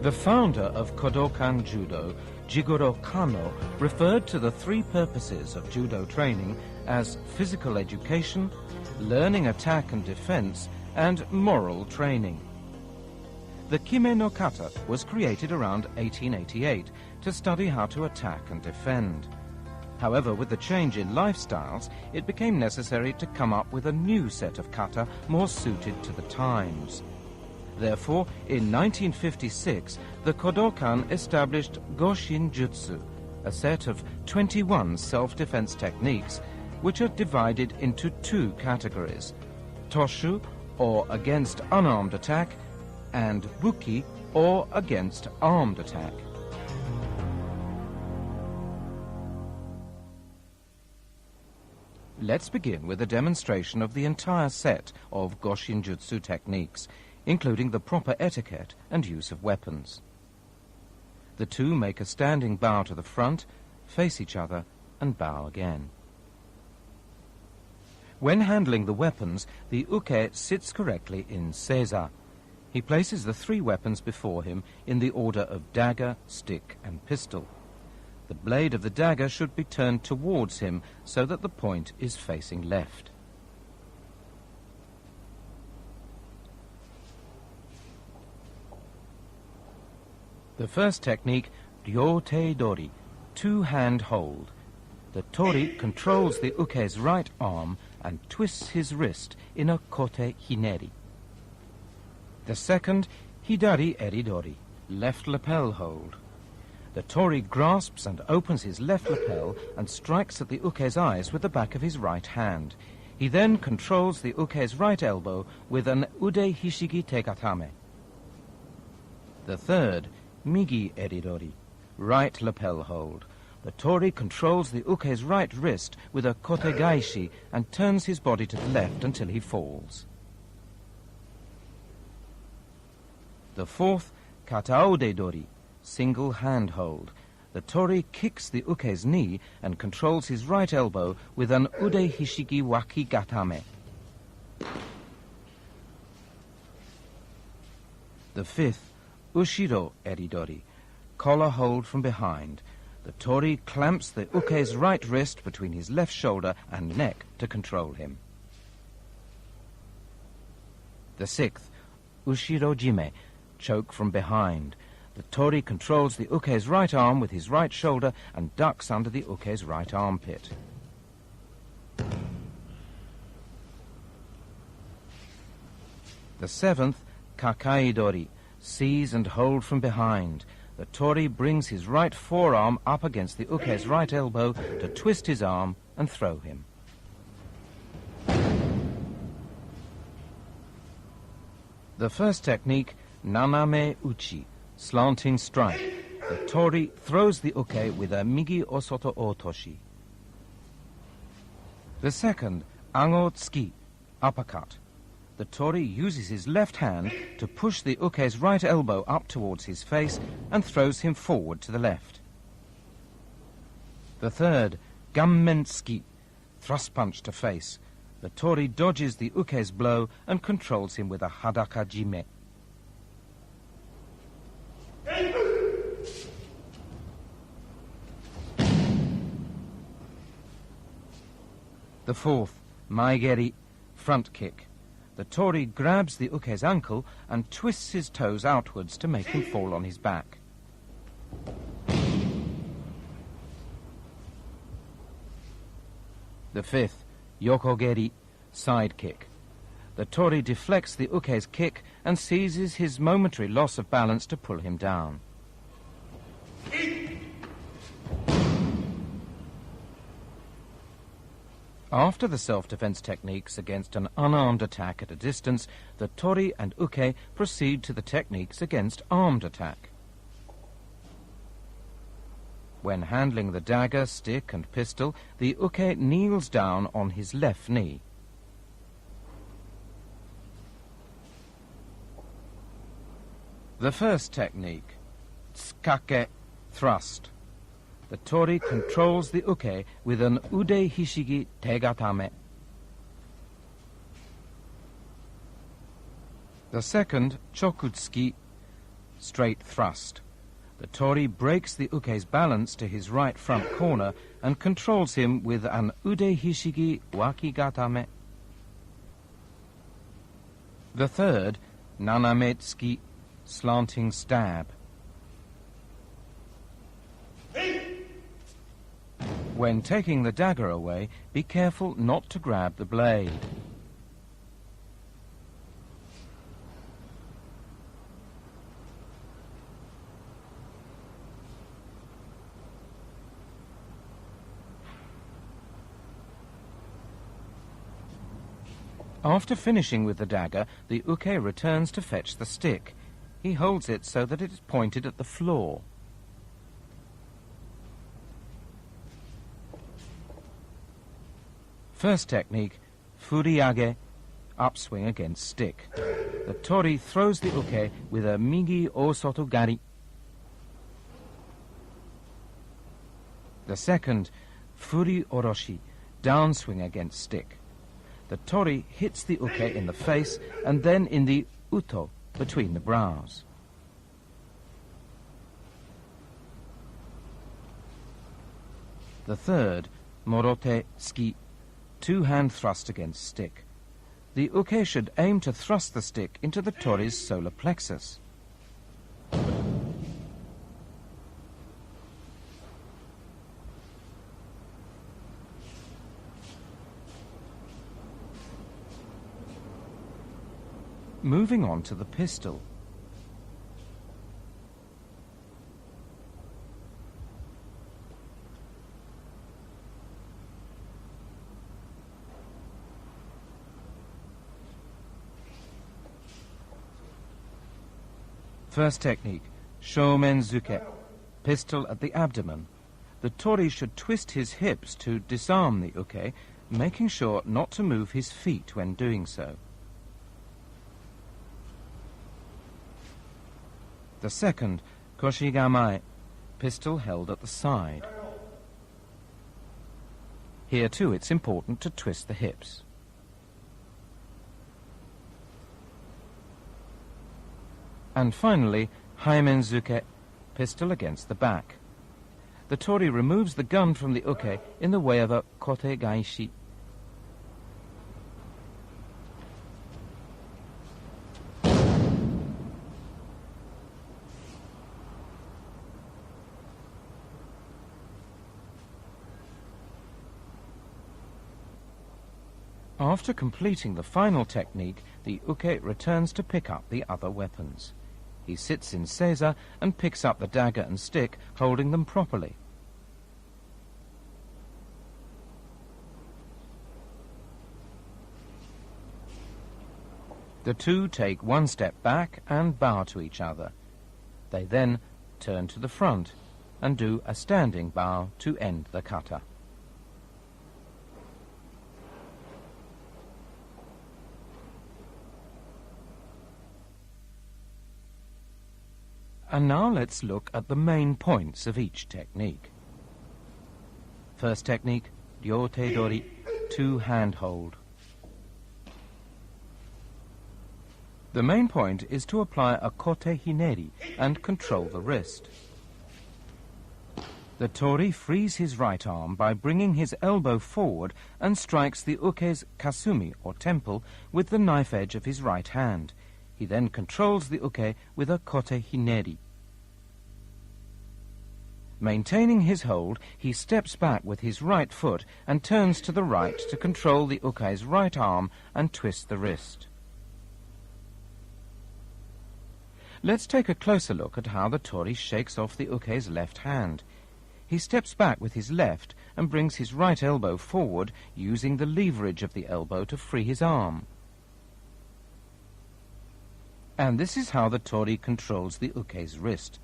The founder of Kodokan Judo, Jigoro Kano, referred to the three purposes of judo training as physical education, learning attack and defense, and moral training. The Kime no Kata was created around 1888 to study how to attack and defend. However, with the change in lifestyles, it became necessary to come up with a new set of kata more suited to the times. Therefore, in 1956, the Kodokan established Goshin Jujitsu, a set of 21 self-defense techniques, which are divided into two categories: Toshu, or against unarmed attack, and Buki, or against armed attack. Let's begin with a demonstration of the entire set of Goshin Jujitsu techniques, including the proper etiquette and use of weapons. The two make a standing bow to the front, face each other, and bow again. When handling the weapons, the uke sits correctly in seiza. He places the three weapons before him in the order of dagger, stick, and pistol. The blade of the dagger should be turned towards him so that the point is facing left. The first technique, Ryotei Dory, two-hand hold. The Tori controls the uke's right arm and twists his wrist in a kote hineri. The second, Hidari Eddy Dory, left lapel hold. The Tori grasps and opens his left lapel and strikes at the uke's eyes with the back of his right hand. He then controls the uke's right elbow with an ude hishigi tegatame. The third, Migi Eddy Dory, right lapel hold. The Tori controls the uke's right wrist with a kotegaishi and turns his body to the left until he falls. The fourth, Kataode Dory, single hand hold. The Tori kicks the uke's knee and controls his right elbow with an ude hishigi waki gatame. The fifth, Ushiro Eddy Dory, collar hold from behind. The Tori clamps the uke's right wrist between his left shoulder and neck to control him. The sixth, Ushiro Jime, choke from behind. The Tori controls the uke's right arm with his right shoulder and ducks under the uke's right armpit. The seventh, Kakai Dory, seize and hold from behind. The Tori brings his right forearm up against the uke's right elbow to twist his arm and throw him. The first technique, Naname Uchi, Slanting Strike. The Tori throws the uke with a Migi Osoto Otoshi. The second, Ango Tsuki, uppercut. The Tori uses his left hand to push the uke's right elbow up towards his face and throws him forward to the left. The third, Gunmen Tsuki, thrust punch to face. The Tori dodges the uke's blow and controls him with a Hadaka Jime. The fourth, Maigeri, front kick. The Tori grabs the uke's ankle and twists his toes outwards to make him fall on his back. The fifth, Yoko-geri, side kick. The Tori deflects the uke's kick and seizes his momentary loss of balance to pull him down. After the self-defense techniques against an unarmed attack at a distance, the Tori and uke proceed to the techniques against armed attack. When handling the dagger, stick and pistol, the uke kneels down on his left knee. The first technique, tsukake, thrust. The Tori controls the uke with an ude hishigi tegatame. The second, chokutsuki, straight thrust. The Tori breaks the uke's balance to his right front corner and controls him with an ude hishigi wakigatame. The third, Nanametsuki, slanting stab. When taking the dagger away, be careful not to grab the blade. After finishing with the dagger, the uke returns to fetch the stick. He holds it so that it is pointed at the floor. First technique, furiage, upswing against stick. The Tori throws the uke with a migi osotogari. The second, furi oroshi, downswing against stick. The Tori hits the uke in the face and then in the uto, between the brows. The third, morote ski, two-hand thrust against stick. The uke should aim to thrust the stick into the Tori's solar plexus. Moving on to the pistol. First technique, shomenzuke, pistol at the abdomen. The Tori should twist his hips to disarm the uke, making sure not to move his feet when doing so. The second, koshigamai, pistol held at the side. Here too it's important to twist the hips. And finally, haimenzuke, pistol against the back. The Tori removes the gun from the uke in the way of a kote gaishi. After completing the final technique, the uke returns to pick up the other weapons. He sits in seiza and picks up the dagger and stick, holding them properly. The two take one step back and bow to each other. They then turn to the front and do a standing bow to end the kata. And now let's look at the main points of each technique. First technique, ryote dori, two-hand hold. The main point is to apply a kote hineri and control the wrist. The Tori frees his right arm by bringing his elbow forward and strikes the uke's kasumi, or temple, with the knife edge of his right hand. He then controls the uke with a kote hineri. Maintaining his hold, he steps back with his right foot and turns to the right to control the uke's right arm and twist the wrist. Let's take a closer look at how the Tori shakes off the uke's left hand. He steps back with his left and brings his right elbow forward, using the leverage of the elbow to free his arm. And this is how the Tori controls the uke's wrist.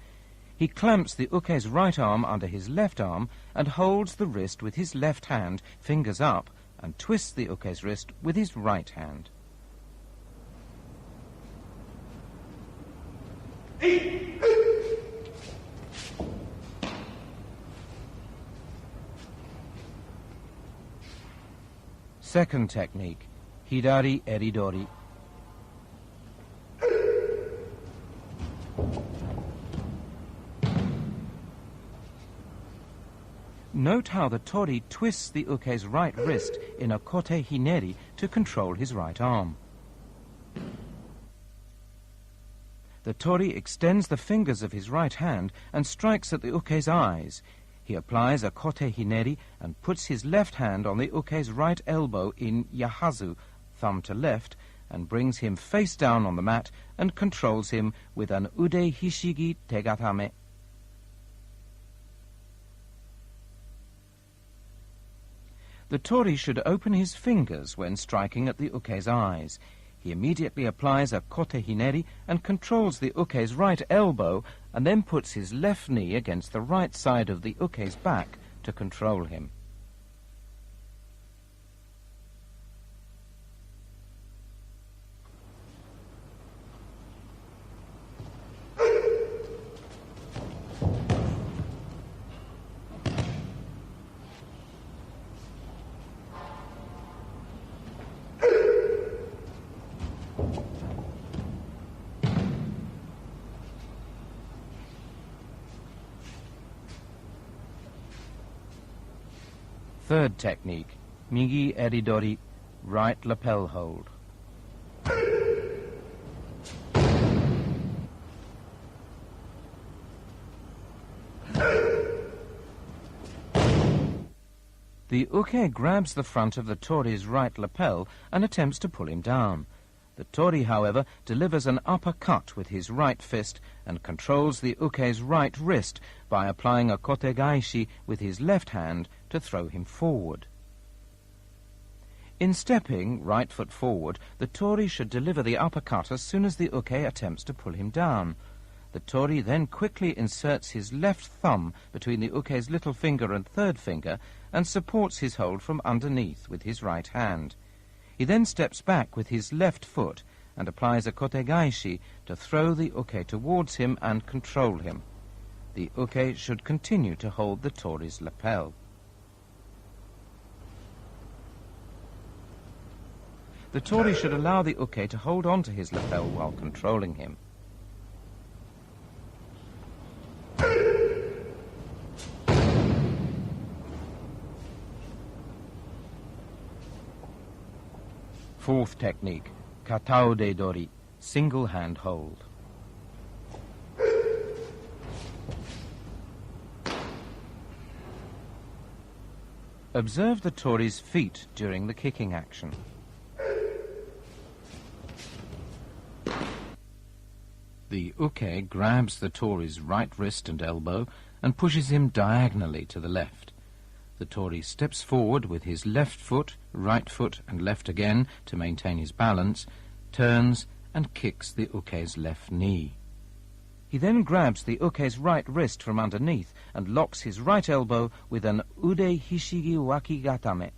He clamps the uke's right arm under his left arm and holds the wrist with his left hand, fingers up, and twists the uke's wrist with his right hand. Second technique, hidari eridori. Note how the Tori twists the uke's right wrist in a kote hineri to control his right arm. The Tori extends the fingers of his right hand and strikes at the uke's eyes. He applies a kote hineri and puts his left hand on the uke's right elbow in yahazu, thumb to left, and brings him face down on the mat and controls him with an ude hishigi tegatame. The Tori should open his fingers when striking at the uke's eyes. He immediately applies a kote hineri and controls the uke's right elbow, and then puts his left knee against the right side of the uke's back to control him. Third technique, Migi Eddy Dory, right lapel hold. The uke grabs the front of the Tori's right lapel and attempts to pull him down. The Tori, however, delivers an uppercut with his right fist and controls the uke's right wrist by applying a kotegaishi with his left hand to throw him forward. In stepping right foot forward, the Tori should deliver the uppercut as soon as the uke attempts to pull him down. The Tori then quickly inserts his left thumb between the uke's little finger and third finger and supports his hold from underneath with his right hand. He then steps back with his left foot and applies a kotegaishi to throw the uke towards him and control him. The uke should continue to hold the Tori's lapel. The Tori should allow the uke to hold on to his lapel while controlling him. Fourth technique, Katao de Dory, single hand hold. Observe the Tori's feet during the kicking action. The uke grabs the Tori's right wrist and elbow and pushes him diagonally to the left. The Tori steps forward with his left foot, right foot and left again to maintain his balance, turns and kicks the uke's left knee. He then grabs the uke's right wrist from underneath and locks his right elbow with an ude hishigi wakigatame.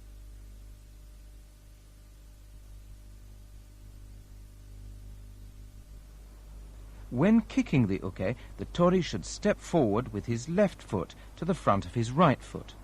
When kicking the uke, the Tori should step forward with his left foot to the front of his right foot.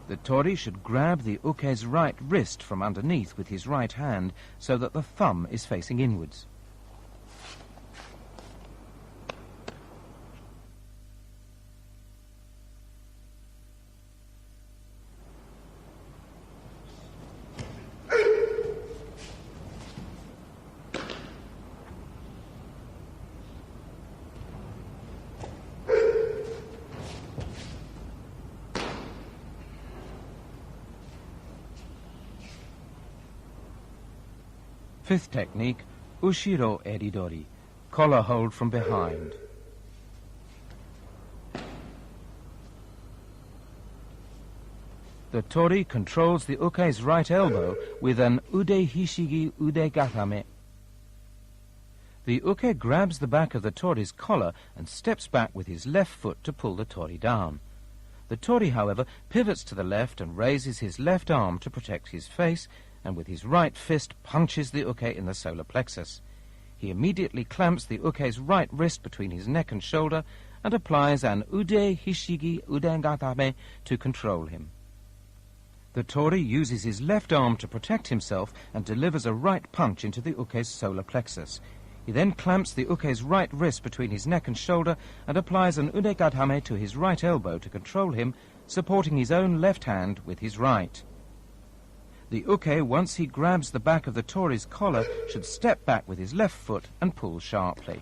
The Tori should grab the uke's right wrist from underneath with his right hand so that the thumb is facing inwards. Fifth technique, Ushiro Eddy Dory, collar hold from behind. The Tori controls the uke's right elbow with an ude hishigi ude gatame. The uke grabs the back of the Tori's collar and steps back with his left foot to pull the Tori down. The Tori, however, pivots to the left and raises his left arm to protect his face, and with his right fist punches the uke in the solar plexus. He immediately clamps the uke's right wrist between his neck and shoulder and applies an ude hishigi udengatame to control him. The Tory uses his left arm to protect himself and delivers a right punch into the uke's solar plexus. He then clamps the uke's right wrist between his neck and shoulder and applies an unegadhame to his right elbow to control him, supporting his own left hand with his right. The uke, once he grabs the back of the Tory's collar, should step back with his left foot and pull sharply.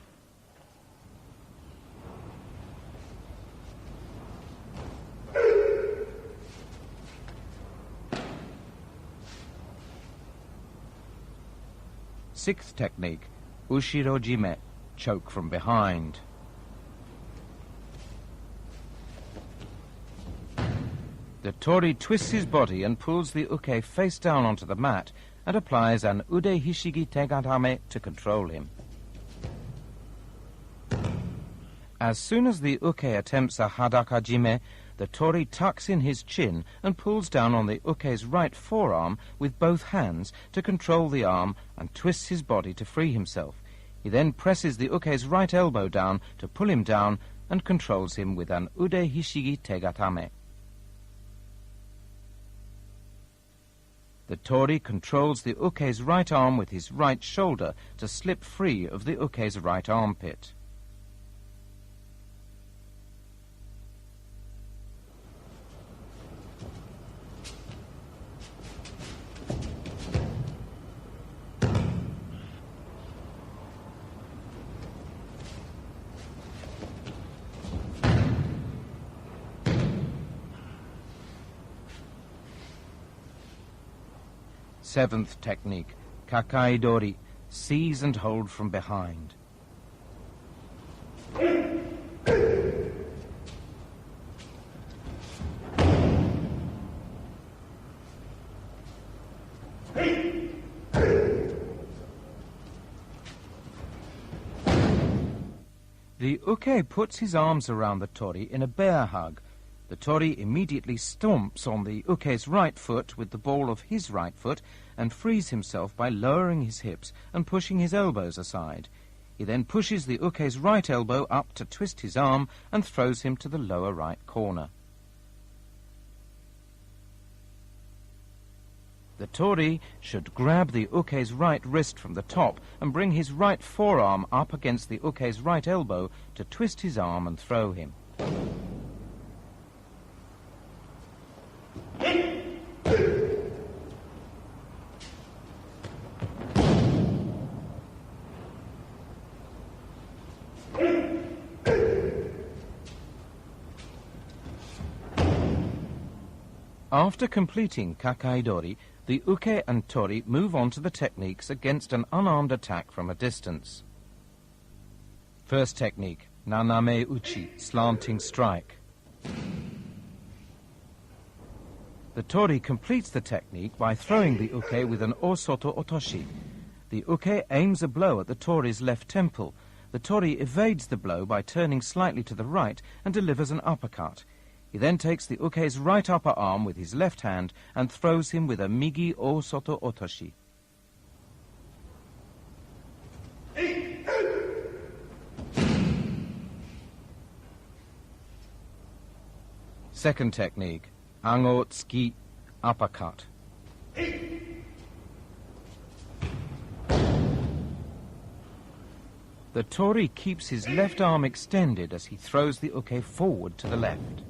Sixth technique, Ushiro Jime, choke from behind. The Tory twists his body and pulls the uke face down onto the mat and applies an ude hishigi tegatame to control him. As soon as the uke attempts a hadaka jime, the Tory tucks in his chin and pulls down on the uke's right forearm with both hands to control the arm and twists his body to free himself. He then presses the uke's right elbow down to pull him down and controls him with an ude hishigi tegatame. The Tory controls the uke's right arm with his right shoulder to slip free of the uke's right armpit. Seventh technique, kakai Dory, seize and hold from behind. The uke puts his arms around the Tory in a bear hug. The Tory immediately stomps on the uke's right foot with the ball of his right foot and frees himself by lowering his hips and pushing his elbows aside. He then pushes the uke's right elbow up to twist his arm and throws him to the lower right corner. The Tory should grab the uke's right wrist from the top and bring his right forearm up against the uke's right elbow to twist his arm and throw him. After completing kakai Dory, the uke and Tory move on to the techniques against an unarmed attack from a distance. First technique, Naname Uchi, Slanting Strike. The Tory completes the technique by throwing the uke with an osoto otoshi. The uke aims a blow at the Tory's left temple. The Tory evades the blow by turning slightly to the right and delivers an uppercut. He then takes the uke's right upper arm with his left hand and throws him with a migi osoto otoshi. Second technique, Ango Tsuki, uppercut. The Tory keeps his left arm extended as he throws the uke forward to the left.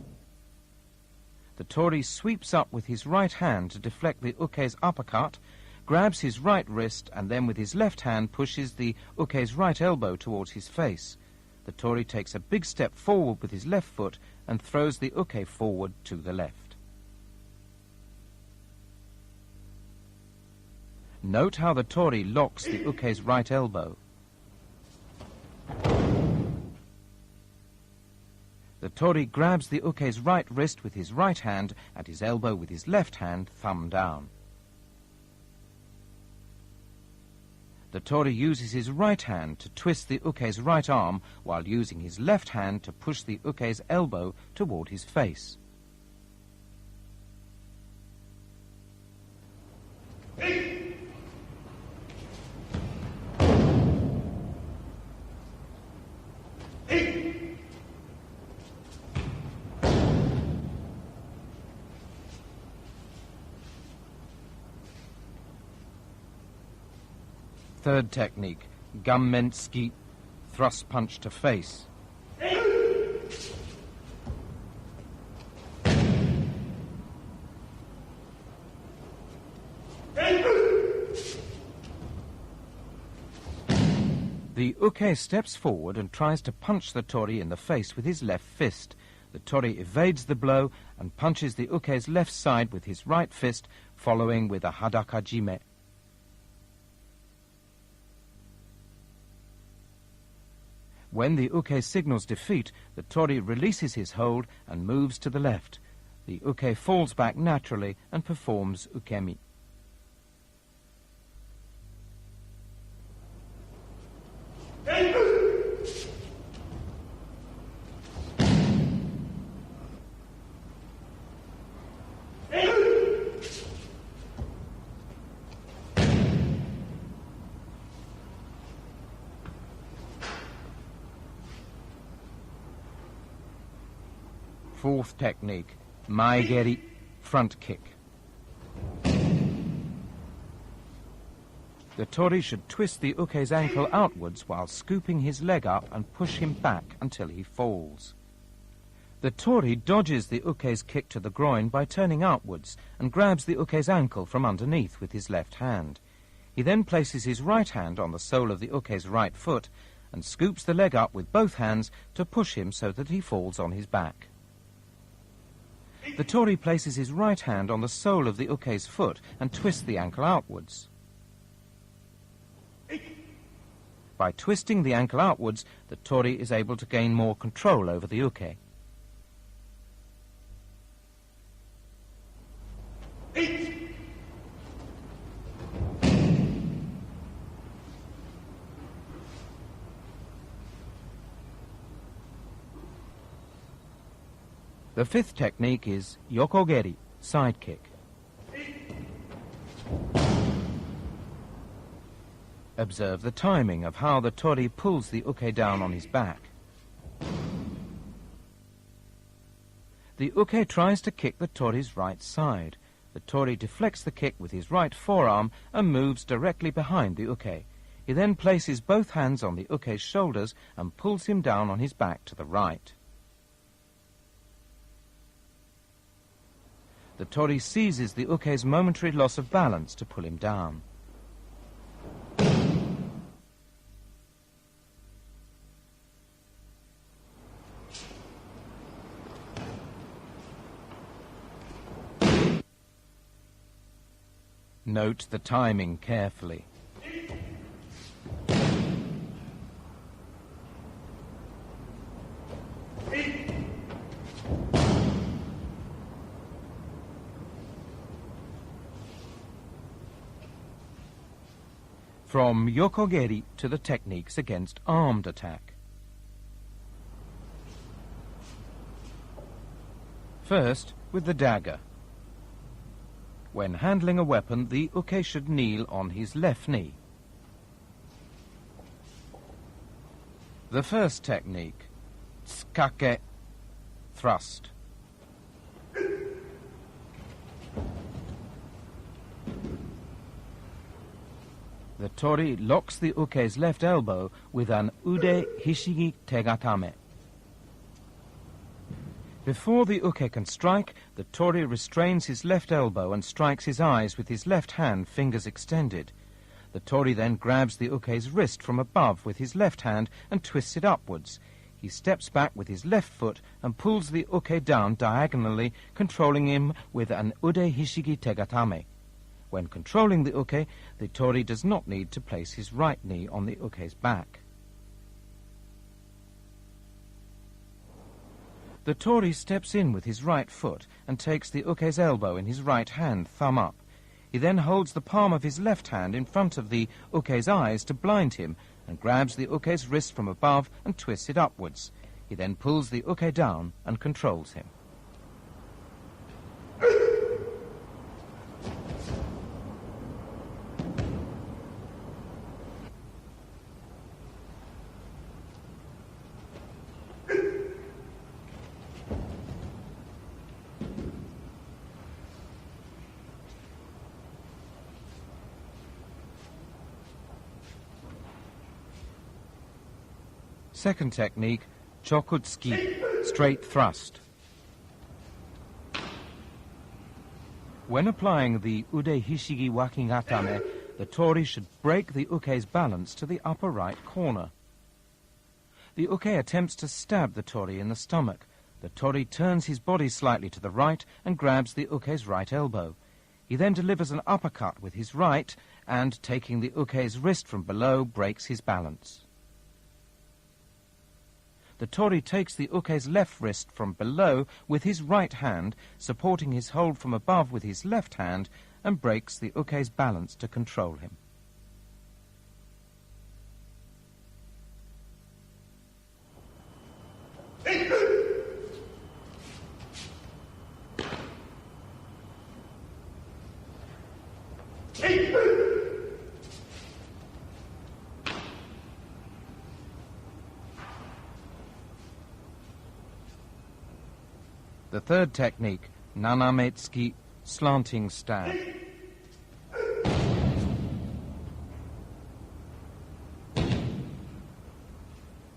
The Tory sweeps up with his right hand to deflect the uke's uppercut, grabs his right wrist, and then with his left hand pushes the uke's right elbow towards his face. The Tory takes a big step forward with his left foot and throws the uke forward to the left. Note how the Tory locks the uke's right elbow. The Tory grabs the uke's right wrist with his right hand and his elbow with his left hand, thumb down. The Tory uses his right hand to twist the uke's right arm while using his left hand to push the uke's elbow toward his face. Third technique, Gunmen Ski, thrust punch to face. The uke steps forward and tries to punch the Tori in the face with his left fist. The Tori evades the blow and punches the uke's left side with his right fist, following with a hadaka jime. When the uke signals defeat, the Tori releases his hold and moves to the left. The uke falls back naturally and performs ukemi. Fourth technique, maegeri, front kick. The Tori should twist the uke's ankle outwards while scooping his leg up and push him back until he falls. The Tori dodges the uke's kick to the groin by turning outwards and grabs the uke's ankle from underneath with his left hand. He then places his right hand on the sole of the uke's right foot and scoops the leg up with both hands to push him so that he falls on his back. The Tori places his right hand on the sole of the uke's foot and twists the ankle outwards. By twisting the ankle outwards, the Tori is able to gain more control over the uke. The fifth technique is Yokogeri, sidekick. Observe the timing of how the Tori pulls the uke down on his back. The uke tries to kick the Tori's right side. The Tori deflects the kick with his right forearm and moves directly behind the uke. He then places both hands on the uke's shoulders and pulls him down on his back to the right. The Tori seizes the uke's momentary loss of balance to pull him down. Note the timing carefully. From Yokogeri to the techniques against armed attack. First, with the dagger. When handling a weapon, the uke should kneel on his left knee. The first technique, tsukake, thrust. The Tori locks the uke's left elbow with an ude hishigi tegatame. Before the uke can strike, the Tori restrains his left elbow and strikes his eyes with his left hand, fingers extended. The Tori then grabs the uke's wrist from above with his left hand and twists it upwards. He steps back with his left foot and pulls the uke down diagonally, controlling him with an ude hishigi tegatame. When controlling the uke, the Tori does not need to place his right knee on the uke's back. The Tori steps in with his right foot and takes the uke's elbow in his right hand, thumb up. He then holds the palm of his left hand in front of the uke's eyes to blind him and grabs the uke's wrist from above and twists it upwards. He then pulls the uke down and controls him. Second technique, chokutsuki, straight thrust. When applying the ude hishigi wakigatame, the Tori should break the uke's balance to the upper right corner. The uke attempts to stab the Tori in the stomach. The Tori turns his body slightly to the right and grabs the uke's right elbow. He then delivers an uppercut with his right and, taking the uke's wrist from below, breaks his balance. The Tori takes the uke's left wrist from below with his right hand, supporting his hold from above with his left hand, and breaks the uke's balance to control him. The third technique, Nanomites, slanting stab.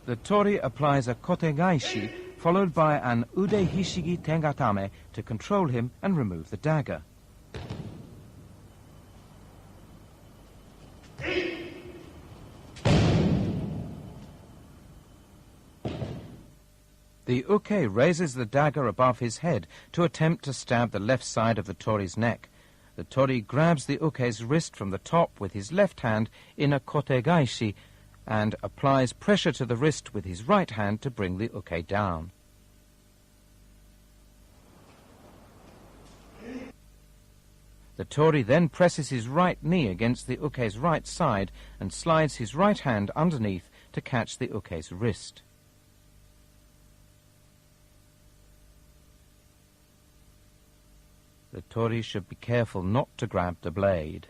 The Tori applies a kotegaishi, followed by an ude hishigi tengatame to control him and remove the dagger. The uke raises the dagger above his head to attempt to stab the left side of the Tori's neck. The Tori grabs the uke's wrist from the top with his left hand in a kotegaishi and applies pressure to the wrist with his right hand to bring the uke down. The Tori then presses his right knee against the uke's right side and slides his right hand underneath to catch the uke's wrist. The Tori should be careful not to grab the blade.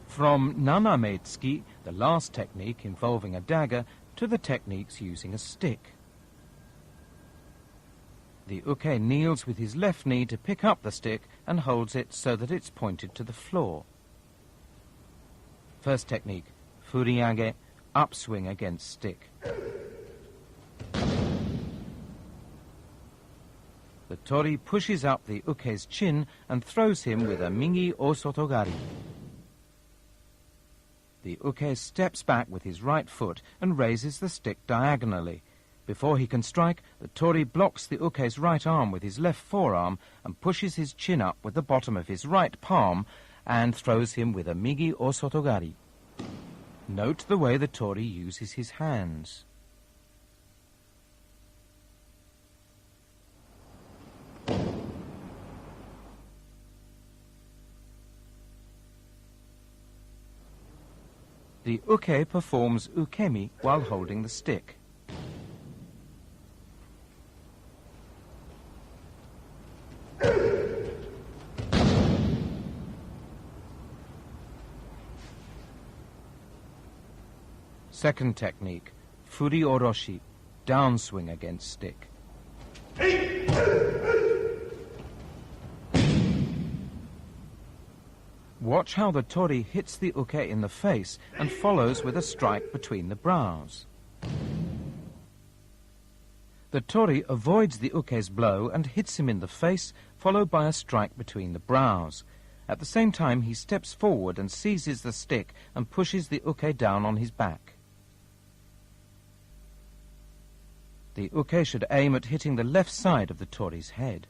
From Nanametsuki, the last technique involving a dagger, to the techniques using a stick. The uke kneels with his left knee to pick up the stick and holds it so that it's pointed to the floor. First technique, furiage, upswing against stick. The Tori pushes up the uke's chin and throws him with a migi osotogari. The uke steps back with his right foot and raises the stick diagonally. Before he can strike, the Tori blocks the uke's right arm with his left forearm and pushes his chin up with the bottom of his right palm and throws him with a migi osotogari. Note the way the Tori uses his hands. The uke performs ukemi while holding the stick. Second technique, furi oroshi, downswing against stick. Watch how the Tori hits the uke in the face and follows with a strike between the brows. The Tori avoids the uke's blow and hits him in the face, followed by a strike between the brows. At the same time, he steps forward and seizes the stick and pushes the uke down on his back. The uke should aim at hitting the left side of the Tori's head.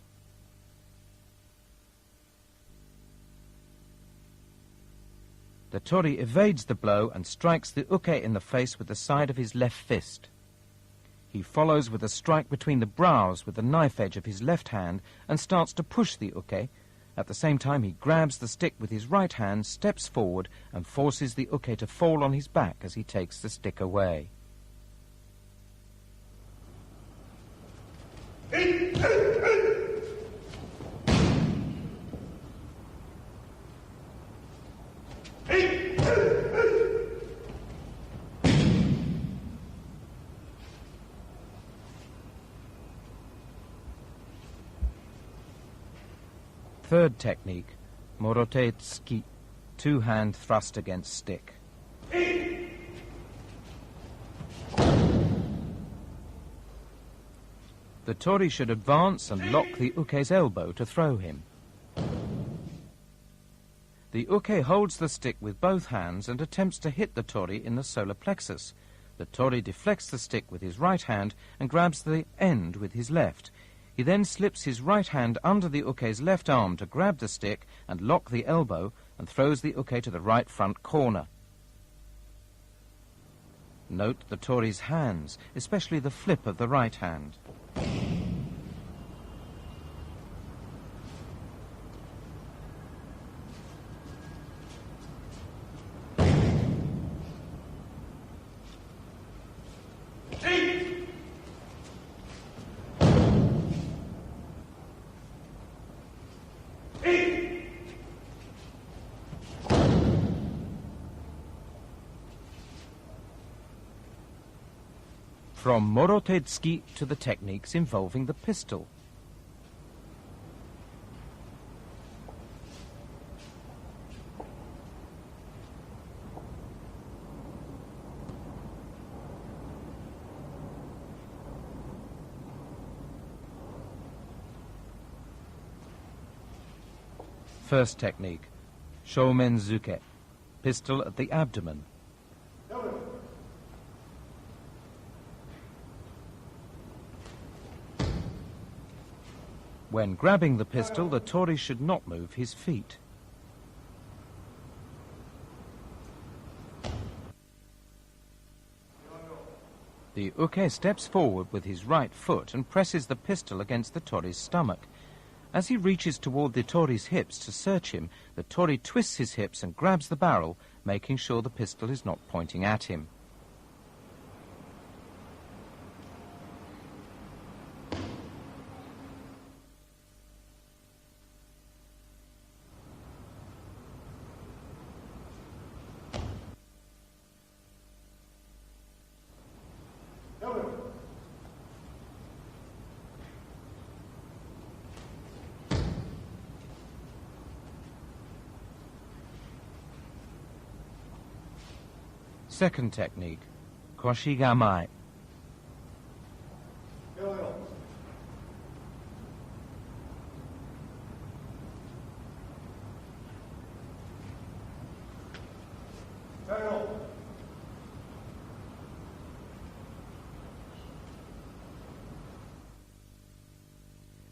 The Tori evades the blow and strikes the uke in the face with the side of his left fist. He follows with a strike between the brows with the knife edge of his left hand and starts to push the uke. At the same time, he grabs the stick with his right hand, steps forward, and forces the uke to fall on his back as he takes the stick away. Third technique, Morote Tsuki, two-hand thrust against stick. The Tori should advance and lock the uke's elbow to throw him. The uke holds the stick with both hands and attempts to hit the Tori in the solar plexus. The Tori deflects the stick with his right hand and grabs the end with his left. He then slips his right hand under the uke's left arm to grab the stick and lock the elbow and throws the uke to the right front corner. Note the Tori's hands, especially the flip of the right hand. From Morote Tsuki to the techniques involving the pistol. First technique, Shoumen Zuke, pistol at the abdomen. When grabbing the pistol, the Tori should not move his feet. The uke steps forward with his right foot and presses the pistol against the Tori's stomach. As he reaches toward the Tori's hips to search him, the Tori twists his hips and grabs the barrel, making sure the pistol is not pointing at him. Second technique, Koshigamai.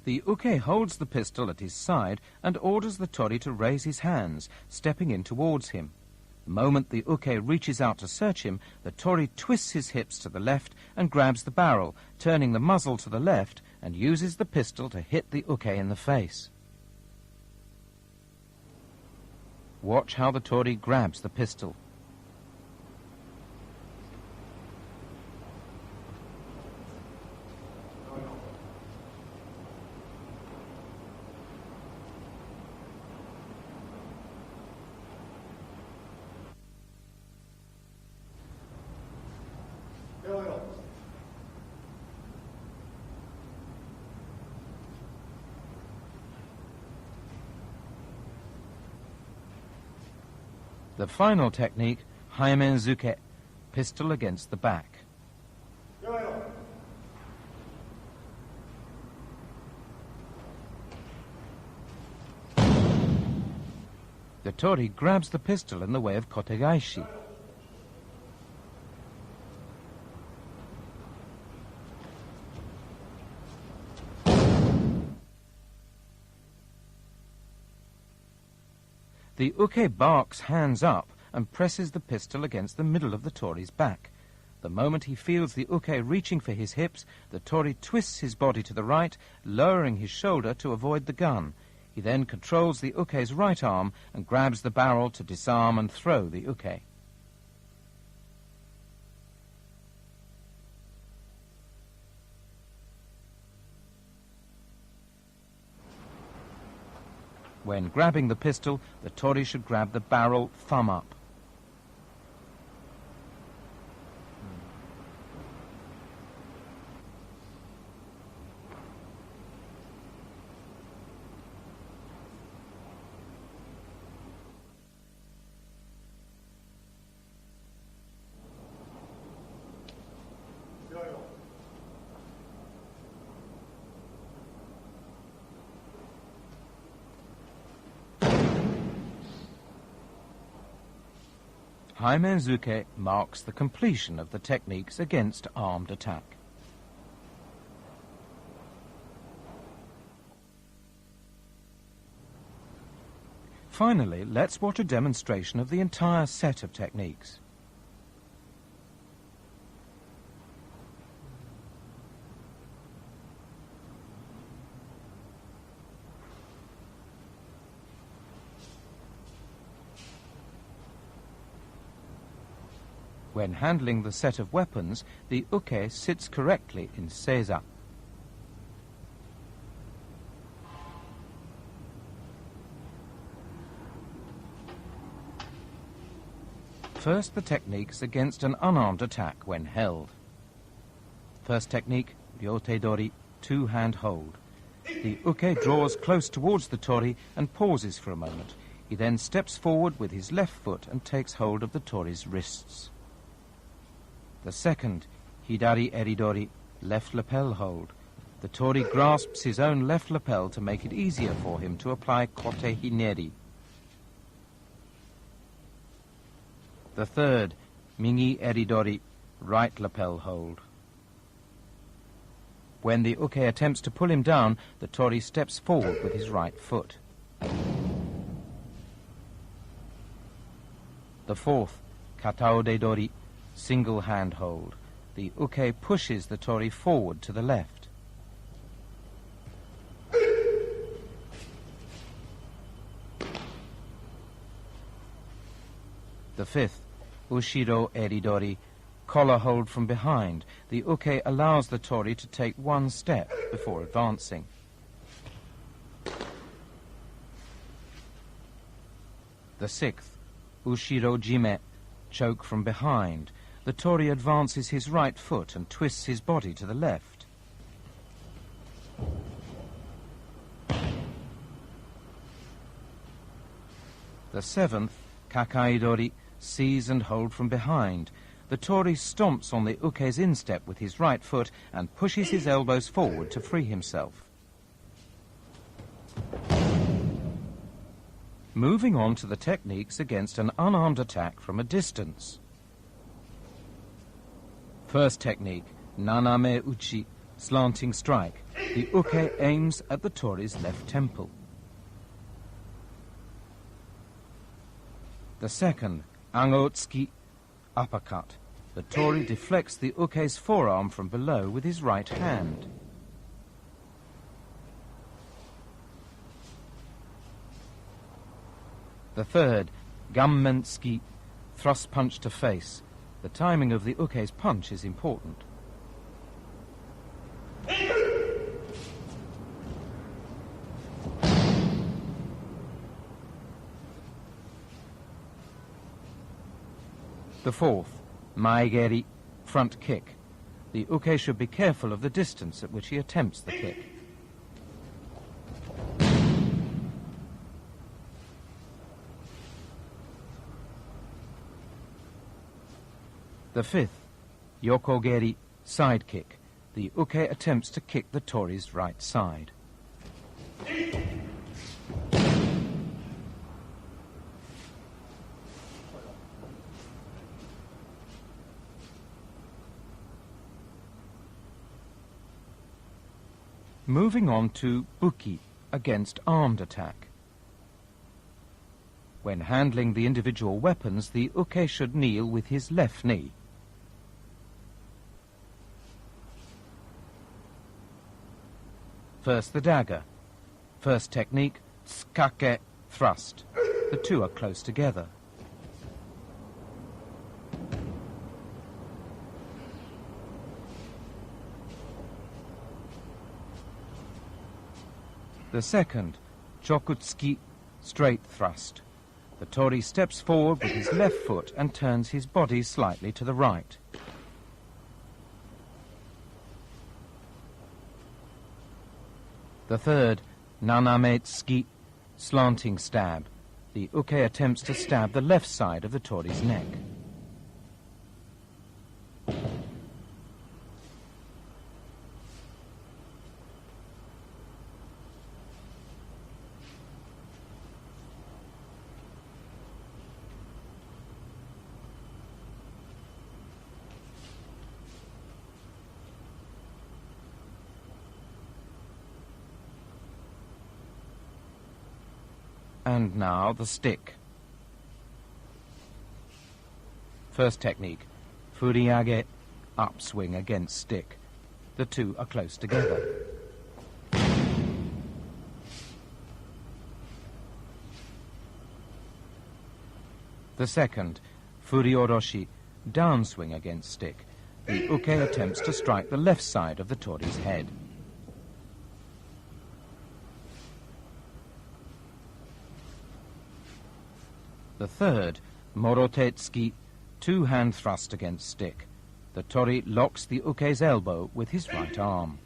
The uke holds the pistol at his side and orders the Tori to raise his hands, stepping in towards him. The moment the uke reaches out to search him, the Tori twists his hips to the left and grabs the barrel, turning the muzzle to the left, and uses the pistol to hit the uke in the face. Watch how the Tori grabs the pistol. The final technique, Haimen Zuke, pistol against the back. The Tori grabs the pistol in the way of kotegaishi. The uke barks hands up and presses the pistol against the middle of the Tori's back. The moment he feels the uke reaching for his hips, the Tori twists his body to the right, lowering his shoulder to avoid the gun. He then controls the uke's right arm and grabs the barrel to disarm and throw the uke. When grabbing the pistol, the tori should grab the barrel thumb up. Haimenzuke marks the completion of the techniques against armed attack. Finally, let's watch a demonstration of the entire set of techniques. When handling the set of weapons, the uke sits correctly in seiza. First, the techniques against an unarmed attack when held. First technique, ryote dori, two-hand hold. The uke draws close towards the tori and pauses for a moment. He then steps forward with his left foot and takes hold of the tori's wrists. The second, hidari eridori, left lapel hold. The tori grasps his own left lapel to make it easier for him to apply kote hineri. The third, mingi eridori, right lapel hold. When the uke attempts to pull him down, the tori steps forward with his right foot. The fourth, kataode dori, single hand hold. The uke pushes the tori forward to the left. The fifth, Ushiro eridori, collar hold from behind. The uke allows the tori to take one step before advancing. The sixth, Ushiro jime, choke from behind. The tori advances his right foot and twists his body to the left. The seventh, kakai dori, seize and hold from behind. The tori stomps on the uke's instep with his right foot and pushes his elbows forward to free himself. Moving on to the techniques against an unarmed attack from a distance. First technique, naname uchi, slanting strike. The uke aims at the tori's left temple. The second, angotsuki, uppercut. The tori deflects the uke's forearm from below with his right hand. The third, Gunmen tsuki, thrust punch to face. The timing of the uke's punch is important. The fourth, maegeri, front kick. The uke should be careful of the distance at which he attempts the kick. The fifth, Yoko geri, side kick. The uke attempts to kick the tori's right side. Moving on to buki, against armed attack. When handling the individual weapons, the uke should kneel with his left knee. First the dagger. First technique, tsukake thrust. The two are close together. The second, chokutsuki, straight thrust. The Tori steps forward with his left foot and turns his body slightly to the right. The third, Nanomites, slanting stab. The uke attempts to stab the left side of the Tori's neck. And now the stick. First technique, furiage, upswing against stick. The two are close together. The second, furioroshi, downswing against stick. The uke attempts to strike the left side of the Tori's head. The third, morotetsuki, two-hand thrust against stick. The Tori locks the uke's elbow with his right arm.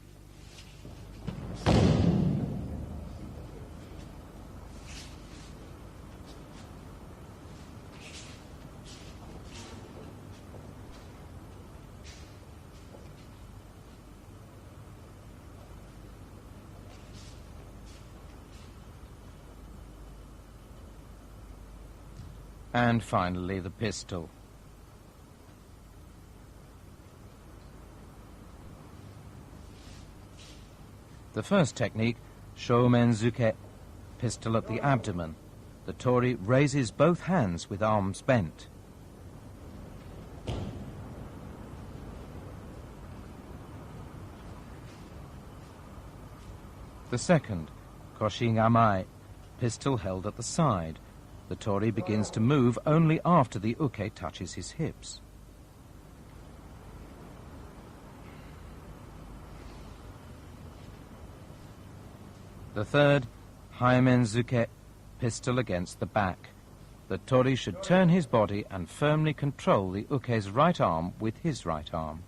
And finally, the pistol. The first technique, shomenzuke, pistol at the abdomen. The Tori raises both hands with arms bent. The second, koshingamai, pistol held at the side. The Tori begins to move only after the uke touches his hips. The third, haimenzuke, pistol against the back. The Tori should turn his body and firmly control the uke's right arm with his right arm.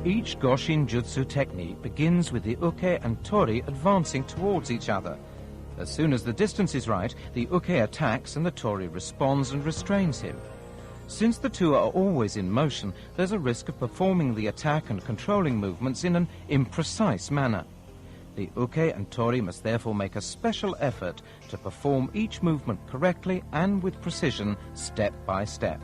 Each Goshin Jutsu technique begins with the uke and Tori advancing towards each other. As soon as the distance is right, the uke attacks and the Tori responds and restrains him. Since the two are always in motion, there's a risk of performing the attack and controlling movements in an imprecise manner. The uke and Tori must therefore make a special effort to perform each movement correctly and with precision, step by step.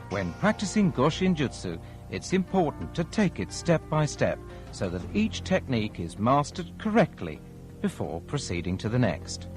When practicing Goshin Jutsu, it's important to take it step by step so that each technique is mastered correctly before proceeding to the next.